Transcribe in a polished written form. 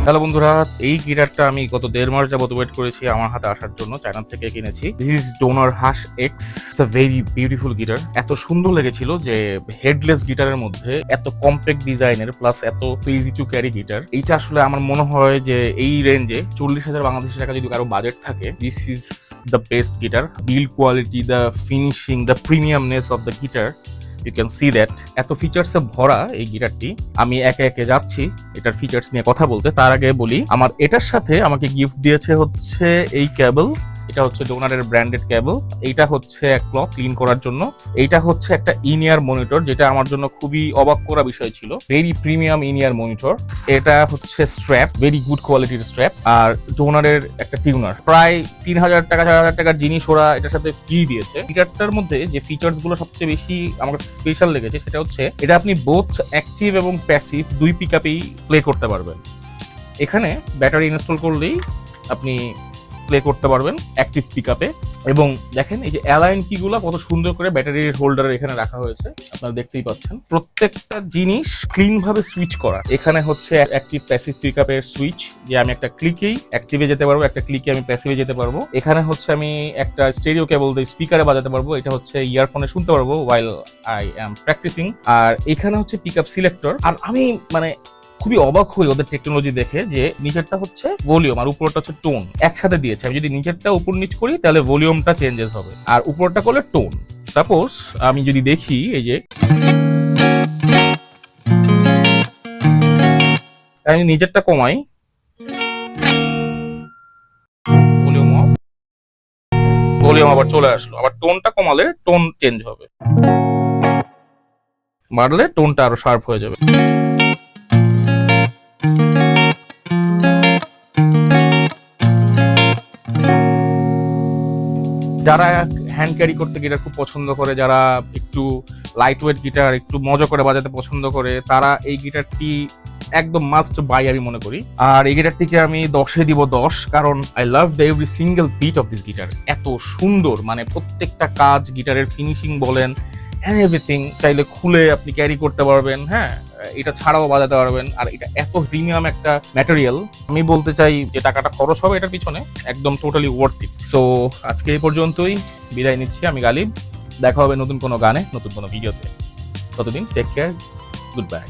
Hello বন্ধুরা, এই গিটারটা আমি গত 1.5 মাস যাবত ওয়েট করেছি আমার হাতে আসার জন্য। চায়না থেকে কিনেছি। This is Donner Hush X. It's a very beautiful guitar. এত সুন্দর লেগেছিল যে হেডলেস গিটারের মধ্যে এত কম্প্যাক্ট ডিজাইনের প্লাস এত ইজি টু ক্যারি গিটার, এইটা আসলে আমার মনে হয় যে এই রেঞ্জে 40,000 বাংলাদেশি টাকা যদি কারো বাজেট থাকে, this is the best guitar. Build quality, the finishing, the premiumness of the guitar, you can see that. এত ফিচার্সে ভরা এই গিটারটি। আমি একে একে যাচ্ছি এটার ফিচার্স নিয়ে কথা বলতে। তার আগে বলি, আমার এটার সাথে আমাকে গিফট দিয়েছে হচ্ছে এই কেবল। এটা হচ্ছে ডোনারের ব্র্যান্ডেড কেবল। এইটা হচ্ছে এক ক্লক ক্লিন করার জন্য। এইটা হচ্ছে একটা ইনিয়ার মনিটর, যেটা আমার জন্য খুবই অবাক করা বিষয় ছিল। Very premium in-ear monitor. এটা হচ্ছে স্ট্র্যাপ, ভেরি গুড কোয়ালিটির স্ট্র্যাপ। আর ডোনারের একটা টিউনার। প্রায় 3,000 টাকা 4,000 টাকার জিনিস ওরা এটার সাথে ফ্রি দিয়েছে। গিটারটার মধ্যে যে ফিচার্স গুলো সবচেয়ে বেশি আমার কাছে স্পেশাল লেগেছে সেটা হচ্ছে এটা আপনি বোথ অ্যাক্টিভ এবং প্যাসিভ দুই পিক আপেই প্লে করতে পারবেন। এখানে ব্যাটারি ইনস্টল করলেই আপনি প্লে করতে পারবেন অ্যাক্টিভ পিকআপে। এবং দেখেন এই যে অ্যালাইন কিগুলো কত সুন্দর করে ব্যাটারির হোল্ডারে এখানে রাখা হয়েছে, আপনারা দেখতেই পাচ্ছেন। প্রত্যেকটা জিনিস ক্লিন ভাবে সুইচ করা। এখানে হচ্ছে অ্যাক্টিভ প্যাসিভ পিকআপের সুইচ, যে আমি একটা ক্লিকেই অ্যাক্টিভে যেতে পারবো, একটা ক্লিকে আমি প্যাসিভে যেতে পারবো। এখানে হচ্ছে আমি একটা স্টেরিও কেবল দিয়ে স্পিকারে বাজাতে পারবো, এটা হচ্ছে ইয়ারফোনে শুনতে পারবো ওয়াইল আই অ্যাম প্র্যাকটিসিং। আর এখানে হচ্ছে পিকআপ সিলেক্টর। আর আমি মানে খুবই অবাক হই ওদের টেকনোলজি দেখে, যে নিচেরটা হচ্ছে ভলিউম আর উপরটা হচ্ছে টোন একসাথে দিয়েছে। আমি যদি নিচেরটা উপর নিচ করি তাহলে ভলিউমটা চেঞ্জেস হবে, আর উপরটা করলে টোন। সাপোজ আমি যদি দেখি, এই যে আমি নিচেরটা কমাই, ভলিউম অফ, ভলিউম আবার চলে আসলো। আবার টোনটা কমালে টোন চেঞ্জ হবে, বাড়লে টোনটা আরো শার্প হয়ে যাবে। যারা হ্যান্ড ক্যারি করতে গিটার খুব পছন্দ করে, যারা একটু লাইট ওয়েট গিটার একটু মজা করে বাজাতে পছন্দ করে, তারা এই গিটারটি একদম মাস্ট বাই আমি মনে করি। আর এই গিটারটিকে আমি 10-এ দিব 10, কারণ I love the every single bit of this guitar. এত সুন্দর, মানে প্রত্যেকটা কাজ, গিটারের ফিনিশিং বলেন, এন্ড এভরিথিং। চাইলে খুলে আপনি ক্যারি করতে পারবেন, হ্যাঁ, এটা ছাড়াও বাজাতে পারবেন। আর এটা এত প্রিমিয়াম একটা ম্যাটেরিয়াল, আমি বলতে চাই যে টাকাটা খরচ হবে এটার পিছনে একদম টোটালি ওয়ার্থ ইট। সো আজকে এই পর্যন্তই, বিদায় নিচ্ছি। আমি গালিব। দেখা হবে নতুন কোনো গানে, নতুন কোনো ভিডিওতে। ততদিন টেক কেয়ার, গুড বাই।